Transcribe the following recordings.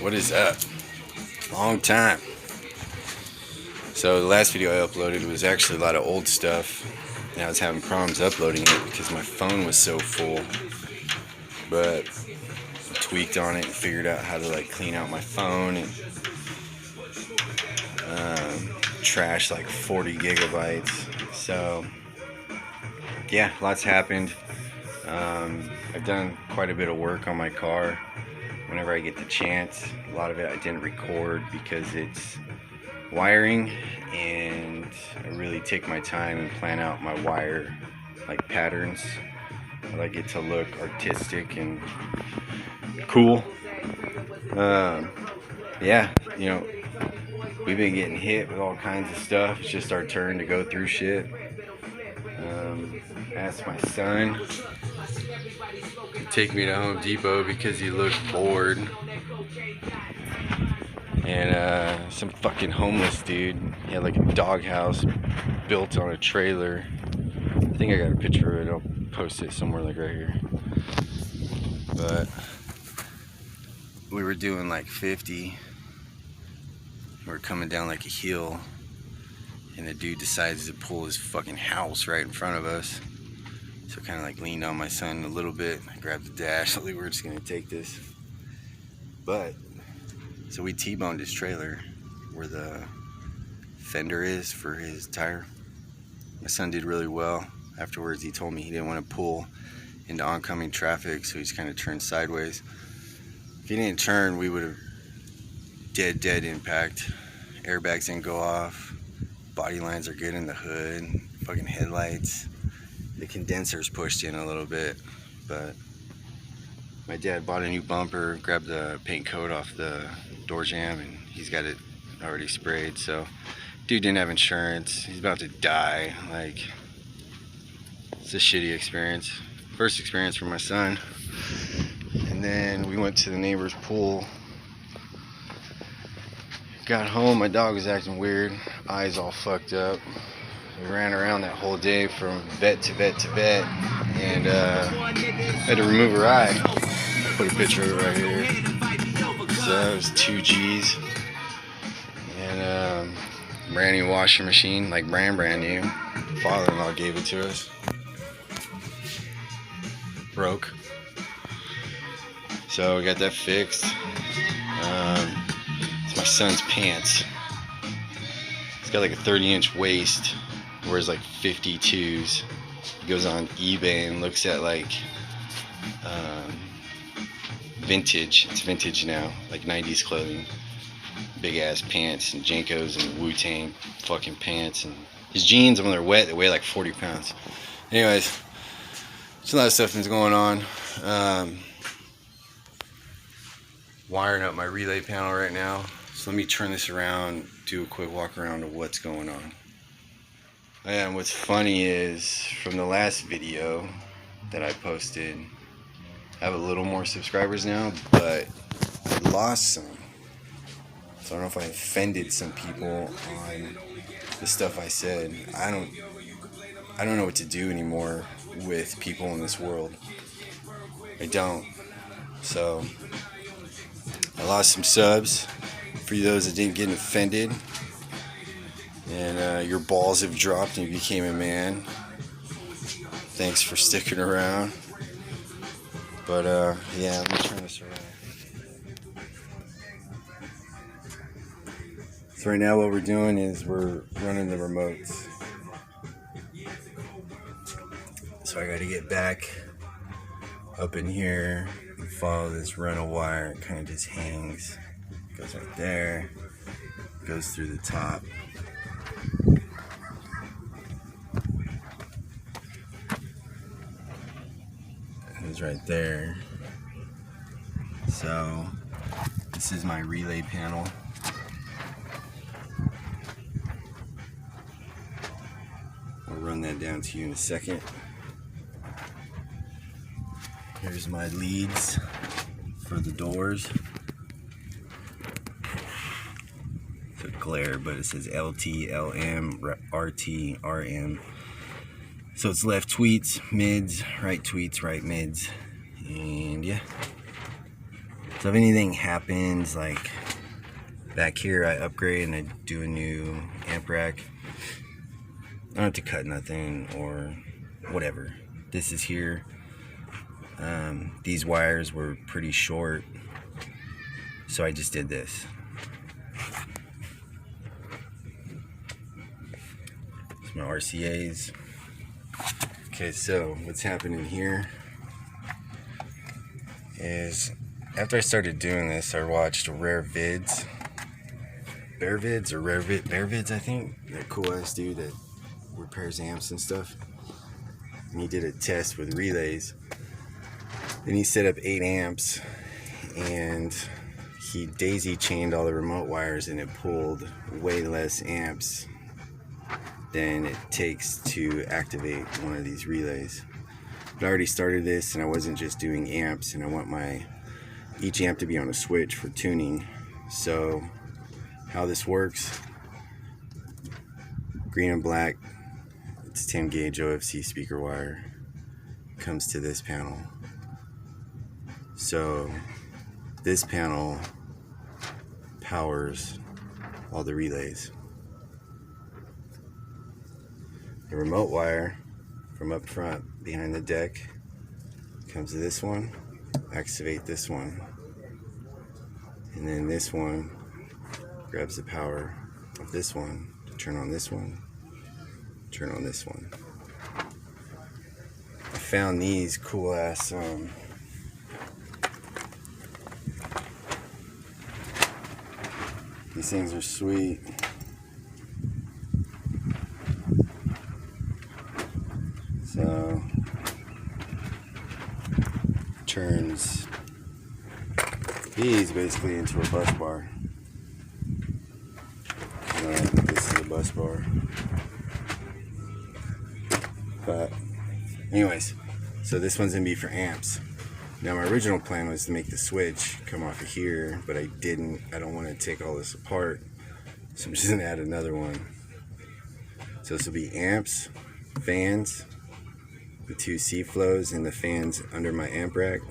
What is up? Long time. So the last video I uploaded was actually a lot of old stuff, and I was having problems uploading it because my phone was so full. But I tweaked on it and figured out how to like clean out my phone and trash like 40 gigabytes. So yeah, lots happened. I've done quite a bit of work on my car whenever I get the chance. A lot of it I didn't record because it's wiring, and I really take my time and plan out my wire like patterns. I like it to look artistic and cool. Yeah, you know, we've been getting hit with all kinds of stuff. It's just our turn to go through shit. Asked my son to take me to Home Depot because he looked bored. And some fucking homeless dude, he had like a doghouse built on a trailer. I think I got a picture of it. I'll post it somewhere like right here. But we were doing like 50. We were coming down like a hill, and the dude decides to pull his fucking house right in front of us. So I kind of like leaned on my son a little bit. I grabbed the dash. I thought we were just gonna take this. But so we T-boned his trailer where the fender is for his tire. My son did really well. Afterwards, he told me he didn't want to pull into oncoming traffic, so he's kind of turned sideways. If he didn't turn, we would have dead impact. Airbags didn't go off. Body lines are good in the hood. Fucking headlights. The condenser's pushed in a little bit, but my dad bought a new bumper, grabbed the paint coat off the door jamb, and he's got it already sprayed. So dude didn't have insurance. He's about to die. Like, it's a shitty experience. First experience for my son. And then we went to the neighbor's pool. Got home, my dog was acting weird, eyes all fucked up. We ran around that whole day from vet to vet to vet, and had to remove her eye. Put a picture of it right here. So it was 2 G's. And brand new washing machine, like brand new. Father-in-law gave it to us. Broke. So we got that fixed. It's my son's pants. He's got like a 30-inch waist. Wears like 52s. He goes on eBay and looks at like vintage. It's vintage now, like 90s clothing. Big ass pants and Jankos and Wu-Tang fucking pants. And his jeans, when they're wet, they weigh like 40 pounds. Anyways, there's a lot of stuff that's going on. Wiring up my relay panel right now. So let me turn this around, do a quick walk around of what's going on. And what's funny is, from the last video that I posted, I have a little more subscribers now, but I lost some. So I don't know if I offended some people on the stuff I said. I don't know what to do anymore with people in this world. I don't. So I lost some subs. For those that didn't get offended, and your balls have dropped and you became a man, thanks for sticking around. But yeah, let me turn this around. So right now what we're doing is we're running the remotes. So I gotta get back up in here and follow this rental wire. It kind of just hangs. Goes right there, goes through the top. It's right there. So this is my relay panel. I'll run that down to you in a second. Here's my leads for the doors. It's a glare, but it says LT, LM, RT, RM. So it's left tweets, mids, right tweets, right mids. And yeah. So if anything happens, like back here, I upgrade and I do a new amp rack. I don't have to cut nothing or whatever. This is here. These wires were pretty short, so I just did this. It's my RCAs. Okay, so what's happening here is after I started doing this, I watched Bear Vids, I think. That cool ass dude that repairs amps and stuff. And he did a test with relays. Then he set up 8 amps and he daisy chained all the remote wires, and it pulled way less amps than it takes to activate one of these relays. But I already started this and I wasn't just doing amps, and I want each amp to be on a switch for tuning. So how this works, green and black, it's 10 gauge OFC speaker wire, comes to this panel. So this panel powers all the relays. The remote wire from up front behind the deck comes to this one, activate this one, and then this one grabs the power of this one to turn on this one, turn on this one. I found these cool ass these things are sweet. So turns these basically into a bus bar. This is a bus bar. But anyways, so this one's gonna be for amps. Now my original plan was to make the switch come off of here, but I didn't. I don't want to take all this apart, so I'm just gonna add another one. So this will be amps, fans, the 2 C-flows, and the fans under my amp rack.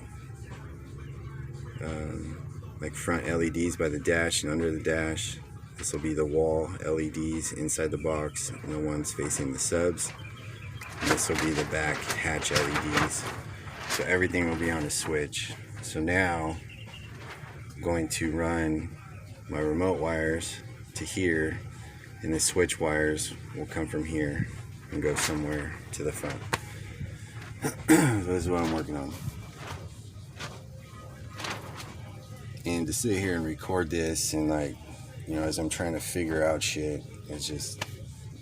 Like front LEDs by the dash and under the dash. This will be the wall LEDs inside the box, and the ones facing the subs. And this will be the back hatch LEDs. So everything will be on a switch. So now I'm going to run my remote wires to here, and the switch wires will come from here and go somewhere to the front. This is what I'm working on. And to sit here and record this and, like, you know, as I'm trying to figure out shit, it's just,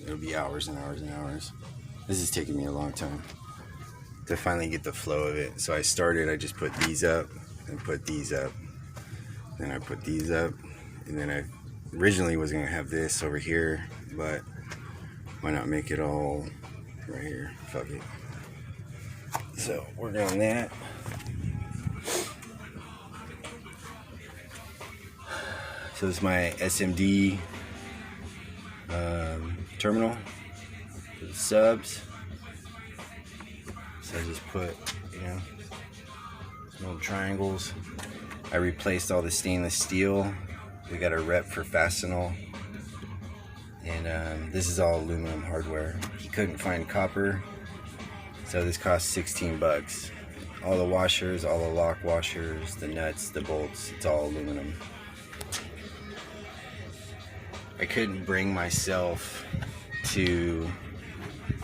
it'll be hours and hours and hours. This is taking me a long time to finally get the flow of it. So I just put these up and put these up. Then I put these up, and then I originally was gonna have this over here, but why not make it all right here? Fuck it. So working on that. So this is my SMD terminal for the subs. So I just put, you know, some little triangles. I replaced all the stainless steel. We got a rep for Fastenal. And this is all aluminum hardware. He couldn't find copper, so this cost 16 bucks. All the washers, all the lock washers, the nuts, the bolts, it's all aluminum. I couldn't bring myself to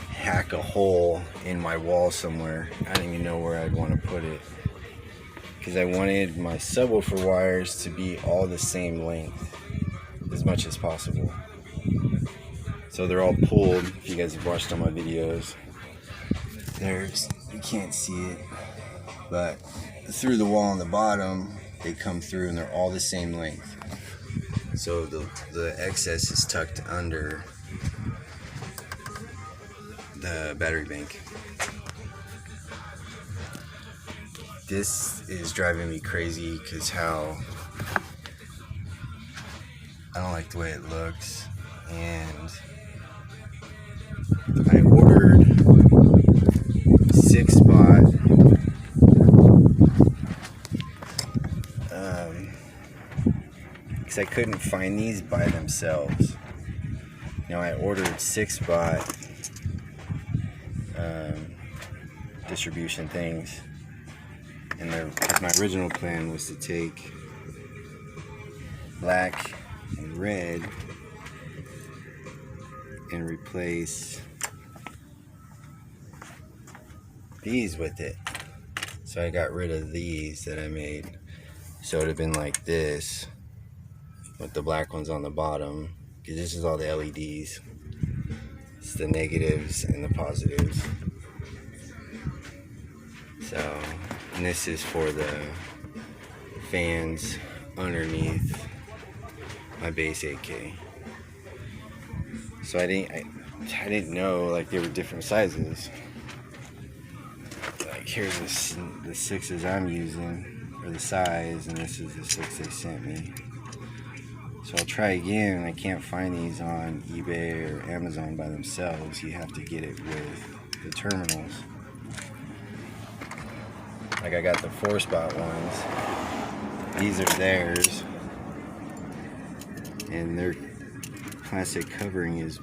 hack a hole in my wall somewhere. I didn't even know where I'd want to put it, because I wanted my subwoofer wires to be all the same length as much as possible. So they're all pulled. If you guys have watched all my videos, you can't see it, but through the wall on the bottom, they come through and they're all the same length. So the excess is tucked under the battery bank. This is driving me crazy because I don't like the way it looks, and I ordered 6-spot I couldn't find these by themselves. You know, I ordered 6-spot distribution things, and my original plan was to take black and red and replace these with it. So I got rid of these that I made. So it would have been like this with the black ones on the bottom, because this is all the LEDs. It's the negatives and the positives. So, and this is for the fans underneath my base 8K. So I didn't know like they were different sizes. Like here's the 6s I'm using, or the size, and this is the 6 they sent me. So I'll try again. I can't find these on eBay or Amazon by themselves. You have to get it with the terminals. Like I got the 4-spot ones. These are theirs. And their plastic covering is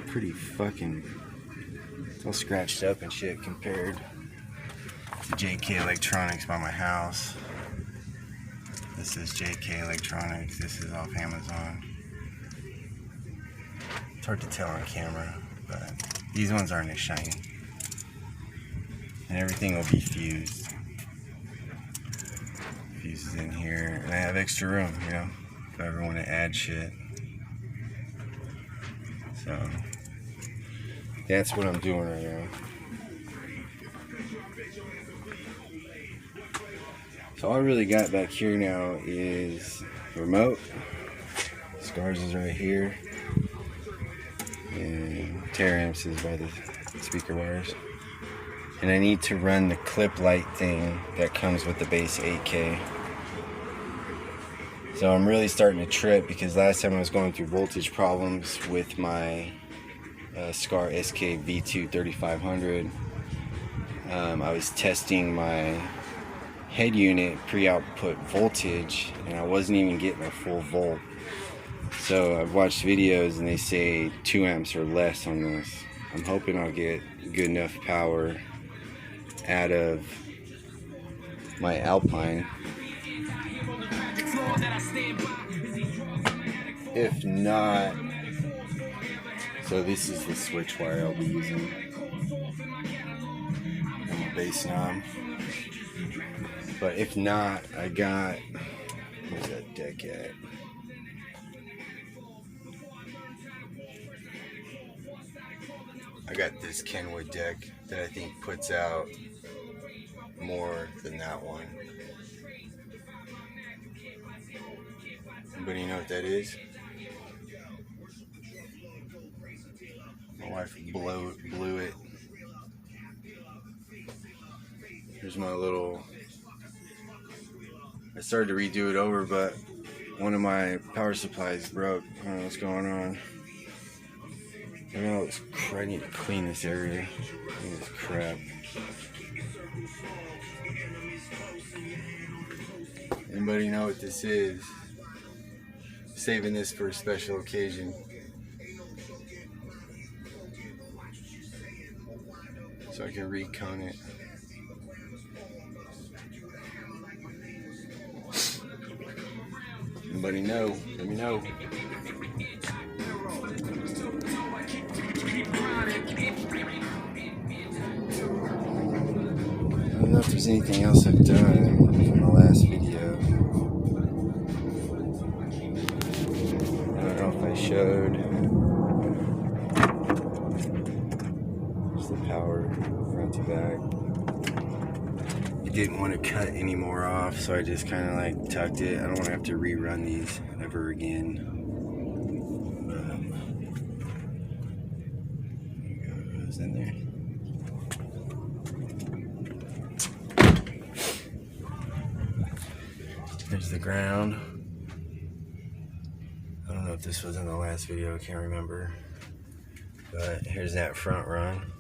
pretty fucking, it's all scratched up and shit compared to JK Electronics by my house. This is JK Electronics. This is off Amazon. It's hard to tell on camera, but these ones aren't as shiny. And everything will be fused. Fuses in here, and I have extra room, you know, if I ever want to add shit. So that's what I'm doing right now. So all I really got back here now is the remote. Scars is right here, and tear amps is by the speaker wires. And I need to run the clip light thing that comes with the base 8K. So I'm really starting to trip, because last time I was going through voltage problems with my SCAR SK V2 3500. I was testing my head unit pre-output voltage, and I wasn't even getting a full volt. So I've watched videos and they say 2 amps or less on this. I'm hoping I'll get good enough power out of my Alpine. If not, so this is the switch wire I'll be using and my bass knob. But if not, I got, where's that deck at? I got this Kenwood deck that I think puts out more than that one. Anybody know what that is? My wife blew it. Here's my little, I started to redo it over, but one of my power supplies broke. I don't know what's going on. I know it's crap. I need to clean this area. This crap. Anybody know what this is? Saving this for a special occasion. So I can recon it. Anybody know? Let me know. I don't know if there's anything else I've done from the last video. I don't know if I showed. There's the power front to back. I didn't want to cut any more off, so I just kind of like tucked it. I don't want to have to rerun these ever again. There goes in there. There's the ground. I don't know if this was in the last video, I can't remember. But here's that front run.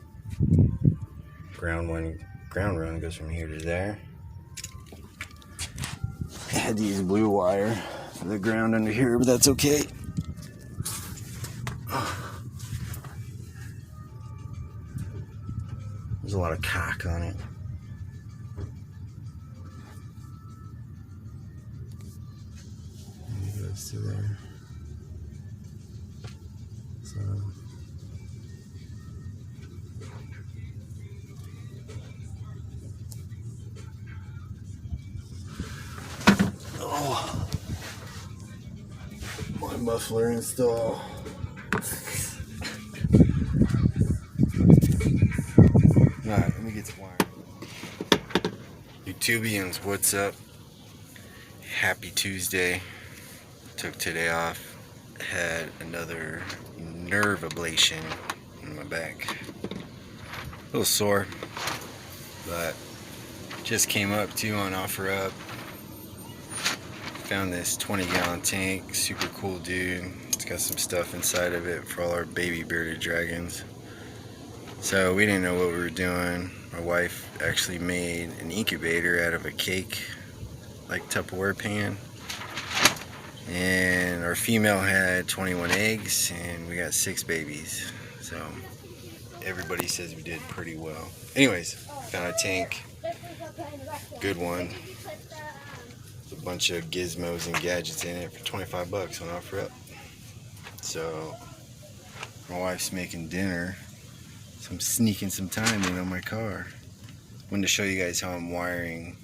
Ground run goes from here to there. I had to use blue wire for the ground under here, but that's okay. There's a lot of caulk on it. It goes to there. So my muffler install. Alright, let me get to wire. YouTubians, what's up? Happy Tuesday. Took today off. Had another nerve ablation in my back. A little sore, but just came up too on OfferUp. Found this 20-gallon tank, super cool dude. It's got some stuff inside of it for all our baby bearded dragons. So we didn't know what we were doing. My wife actually made an incubator out of a cake, like Tupperware pan. And our female had 21 eggs and we got 6 babies. So everybody says we did pretty well. Anyways, found a tank, good one. A bunch of gizmos and gadgets in it for 25 bucks on OfferUp. So my wife's making dinner, so I'm sneaking some time in on my car. Wanted to show you guys how I'm wiring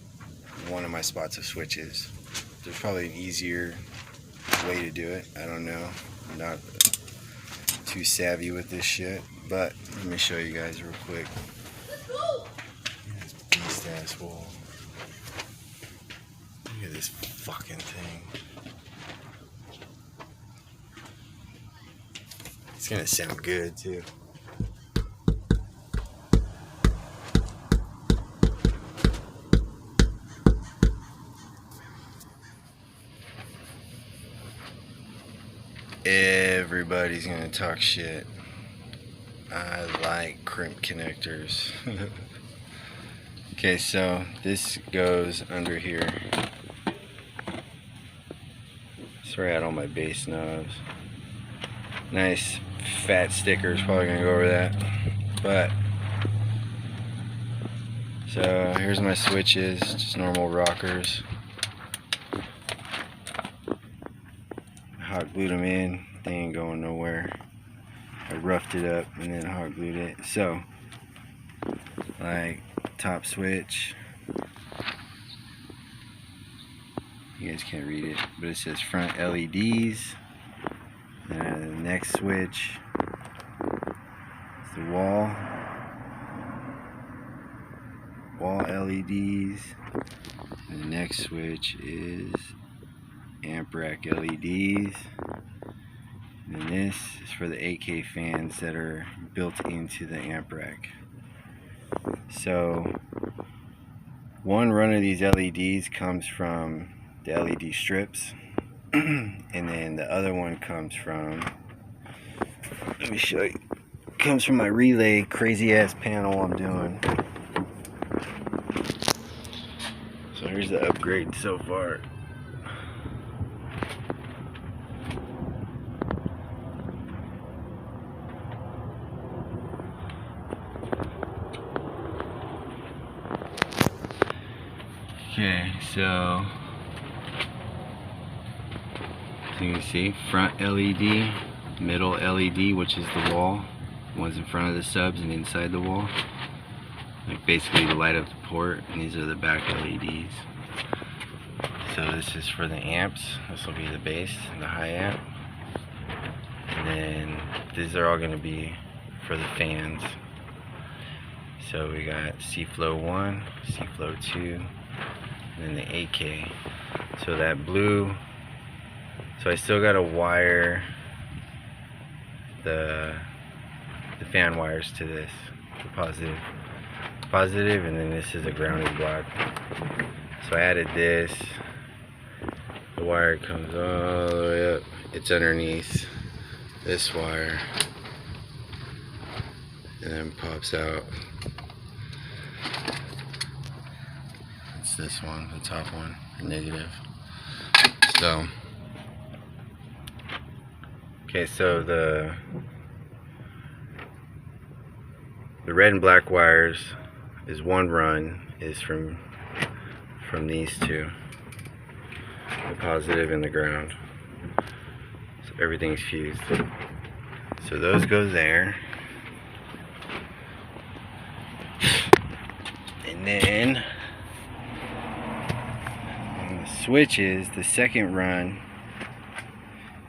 one of my spots of switches. There's probably an easier way to do it. I don't know. I'm not too savvy with this shit, but let me show you guys real quick. This beast ass wall. Look at this fucking thing. It's gonna sound good too. Everybody's gonna talk shit. I like crimp connectors. Okay, so this goes under here. Sorry, I had all my base knobs. Nice fat stickers, probably gonna go over that. But so here's my switches, just normal rockers. Hot glued them in. They ain't going nowhere. I roughed it up and then hot glued it. So, like top switch. You guys can't read it, but it says front LEDs. And the next switch is the wall LEDs. And the next switch is amp rack LEDs. And then this is for the 8K fans that are built into the amp rack. So one run of these LEDs comes from the LED strips, and then the other one comes from, let me show you, comes from my relay crazy ass panel I'm doing. So here's the upgrade so far. Okay, so you can see front LED, middle LED, which is the wall, one's in front of the subs and inside the wall, like basically to light up the port, and these are the back LEDs. So this is for the amps, this will be the bass and the high amp, and then these are all going to be for the fans. So we got C-Flow 1, C-Flow 2, and then the 8K. So that blue, so I still got to wire the fan wires to this, the positive, and then this is a grounding block. So I added this, the wire comes all the way up, it's underneath this wire, and then pops out. It's this one, the top one, negative. So Okay, so the red and black wires is one run is from these two, the positive and the ground. So everything's fused. So those go there. And then on the switches, the second run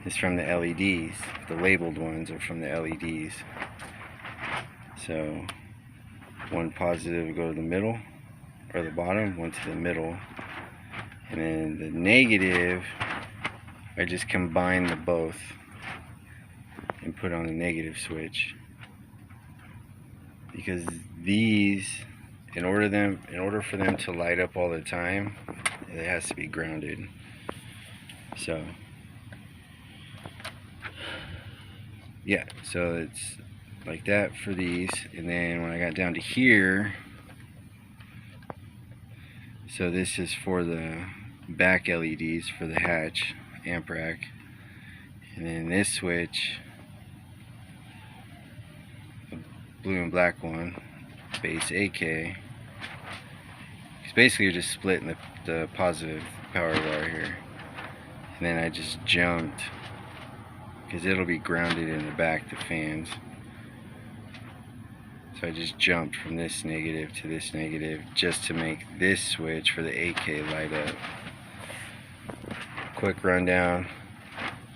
is from the LEDs. The labeled ones are from the LEDs. So one positive will go to the middle, or the bottom, one to the middle. And then the negative, I just combine the both and put on the negative switch. Because these, in order for them to light up all the time, it has to be grounded. So yeah, so it's like that for these. And then when I got down to here, so this is for the back LEDs for the hatch amp rack, and then this switch, the blue and black one, base AK, because basically you're just splitting the positive power wire here. And then I just jumped, because it'll be grounded in the back, the fans. So I just jumped from this negative to this negative just to make this switch for the AK light up. Quick rundown.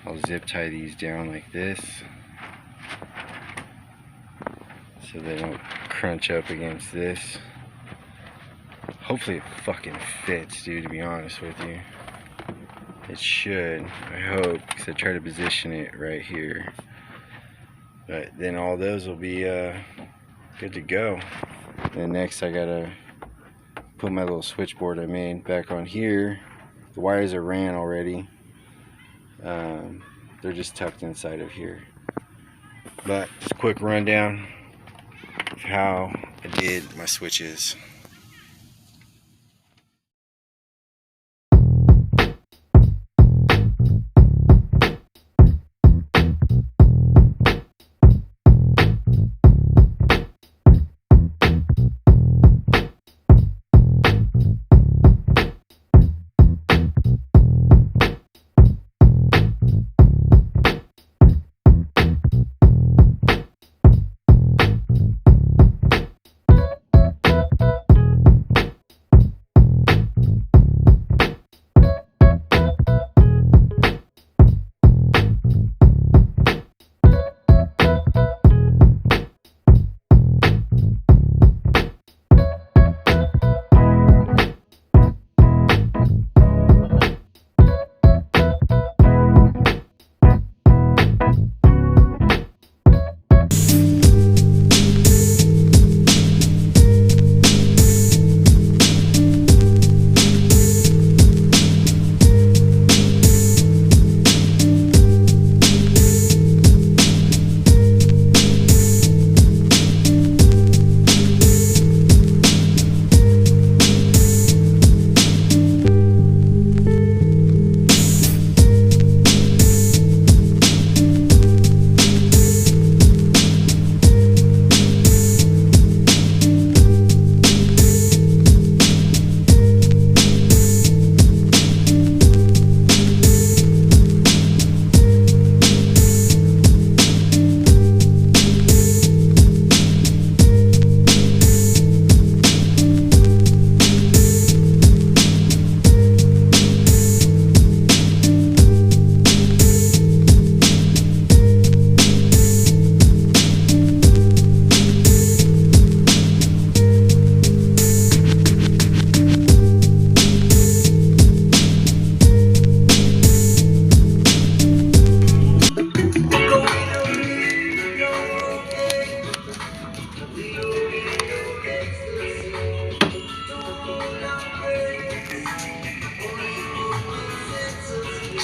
I'll zip tie these down like this so they don't crunch up against this. Hopefully it fucking fits, dude, to be honest with you. It should, I hope, because I try to position it right here. But then all those will be good to go. Then next I gotta put my little switchboard I made back on here. The wires are ran already. They're just tucked inside of here. But just a quick rundown of how I did my switches.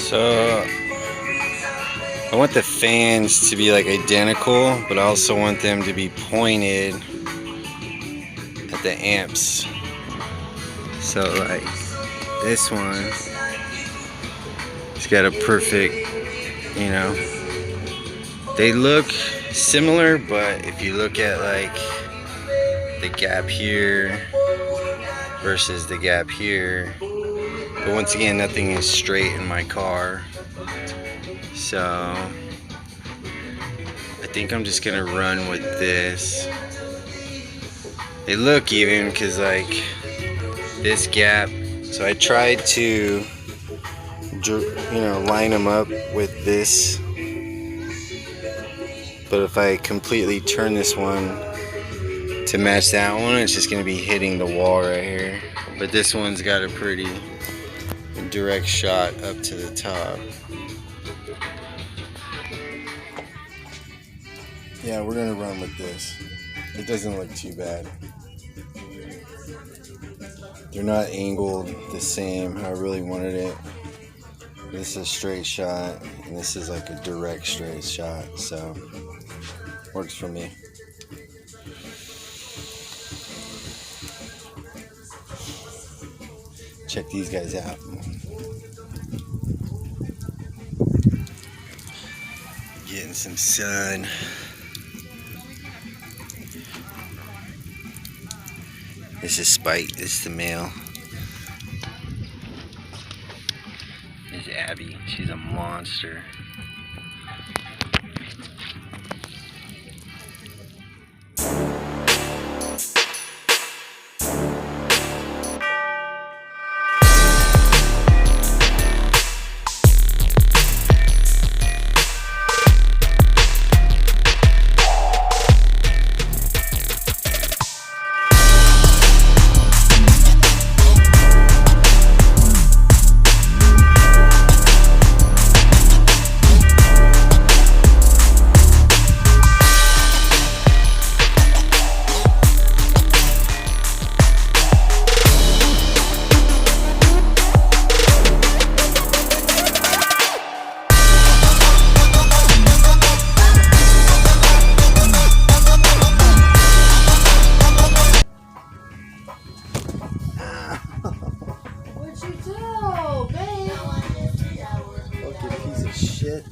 So I want the fans to be like identical, but I also want them to be pointed at the amps. So like this one, it's got a perfect, you know, They look similar, but if you look at like the gap here versus the gap here, but once again, nothing is straight in my car, so I think I'm just gonna run with this. They look even because like this gap, so I tried to line them up with this, but if I completely turn this one to match that one, it's just gonna be hitting the wall right here. But this one's got a pretty direct shot up to the top. Yeah, we're gonna run with this. It doesn't look too bad. They're not angled the same how I really wanted it. This is a straight shot, and this is like a direct straight shot, so works for me. Check these guys out. Getting some sun. This is Spike, this is the male. This is Abby, she's a monster. Shit.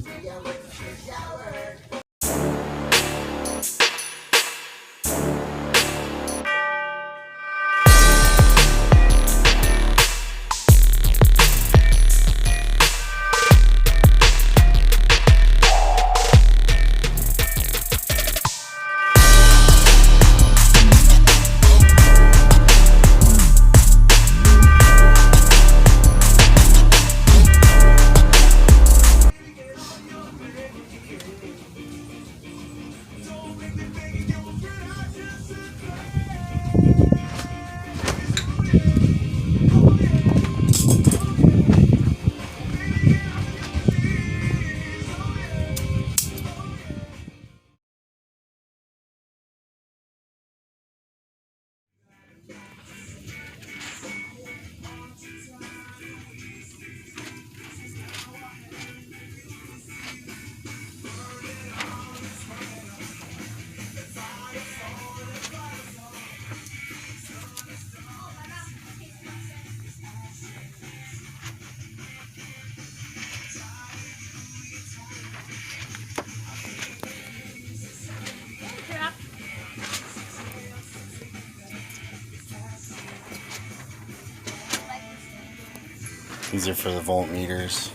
These are for the voltmeters.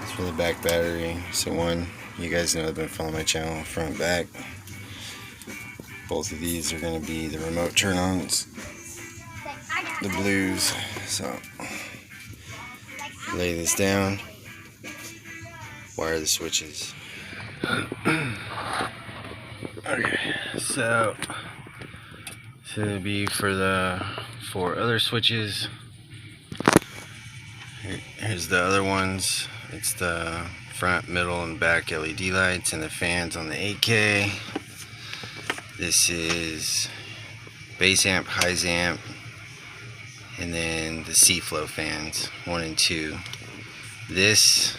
It's for the back battery. So one, you guys know I've been following my channel, front, back. Both of these are going to be the remote turn-ons, the blues. So lay this down, wire the switches. Okay, so this will be for the 4 other switches. Here's the other ones. It's the front, middle, and back LED lights and the fans on the 8K. This is base amp, high amp, and then the C-flow fans 1 and 2. This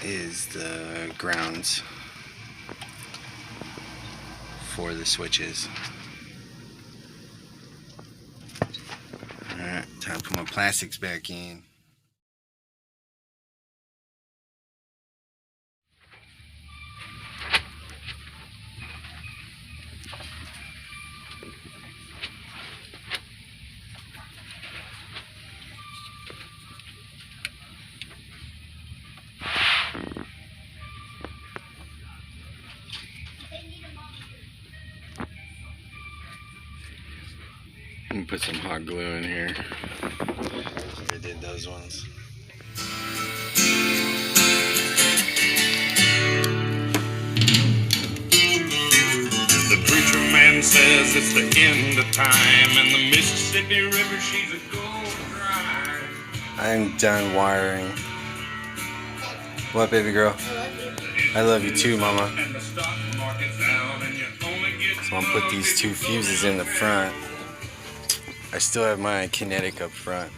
is the grounds for the switches. Alright, time to put my plastics back in. gonna put some hot glue in here. I did those ones. The preacher man says it's the end of time, and the Mississippi River, she's a gold dry. I'm done wiring. What, baby girl? I love you too, mama. So I'm gonna put these two fuses in the front. I still have my kinetic up front,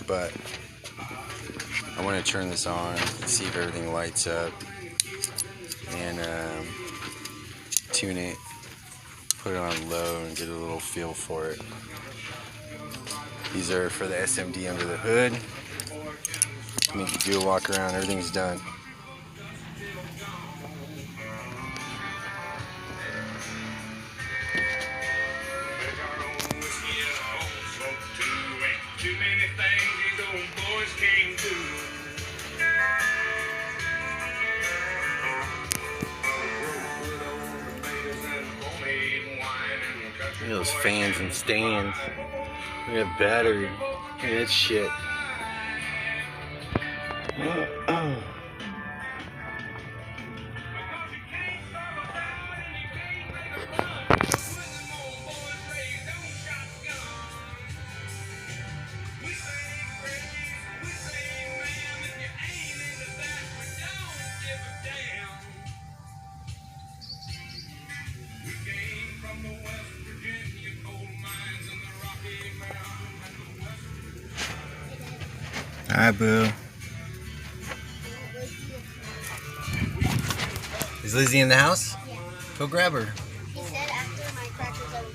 but I want to turn this on, see if everything lights up, and tune it, put it on low, and get a little feel for it. These are for the SMD under the hood. Make you do a walk around, everything's done. Look at those fans and stands. Look at that battery. Look at that shit. Hi, boo. Is Lizzie in the house? Yeah. Go grab her. He said after my crackers I would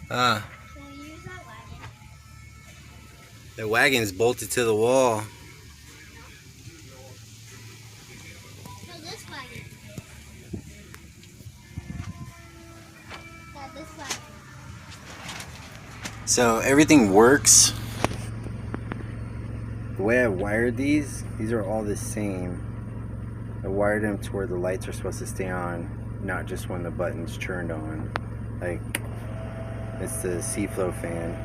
come out. Dad, can we use that wagon? The wagon's bolted to the wall. No, this wagon. Dad, this wagon. So everything works. The way I wired these are all the same. I wired them to where the lights are supposed to stay on, not just when the button's turned on. Like, it's the C-flow fan,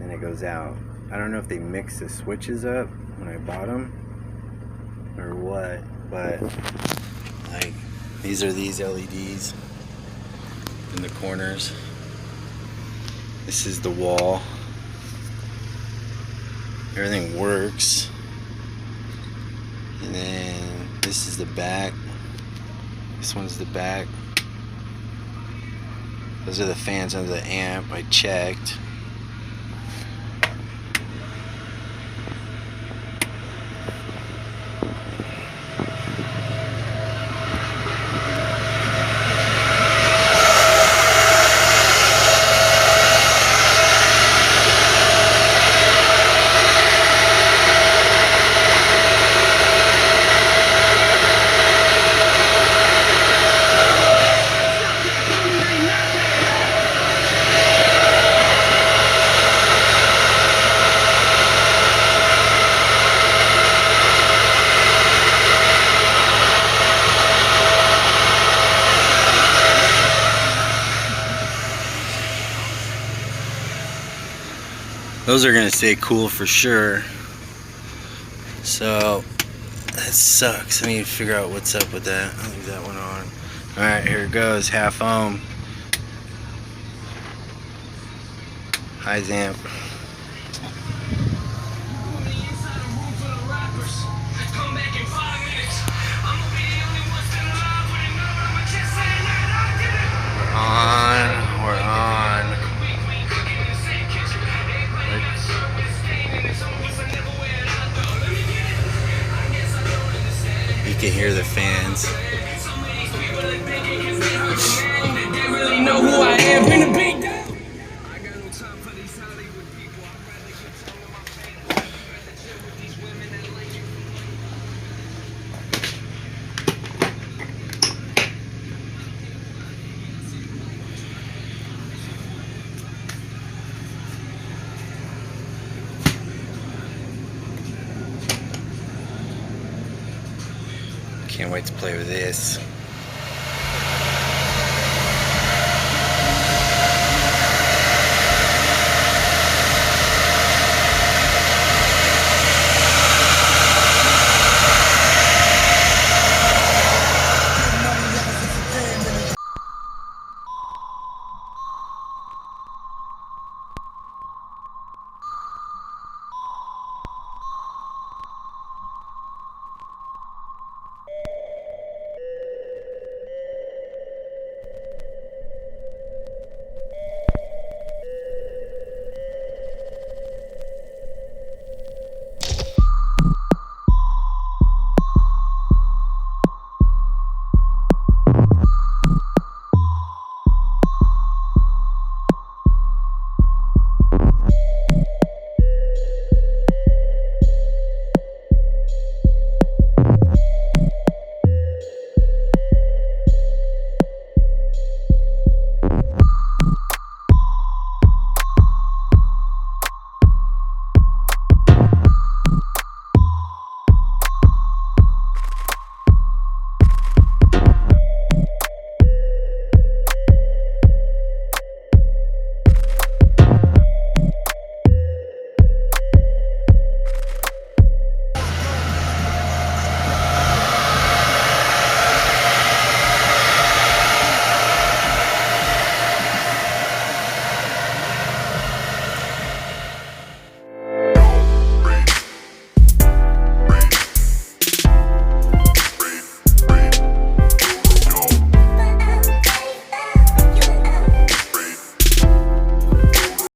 and it goes out. I don't know if they mixed the switches up when I bought them, or what, but like, these are these LEDs in the corners. This is the wall. Everything works. And then this is the back. This one's the back. Those are the fans under the amp. I checked. Those are gonna stay cool for sure. So that sucks. I need to figure out what's up with that. I'll leave that one on. Alright, here it goes, half ohm. Highs amp. We're on. You can hear the fans. Can't wait to play with this.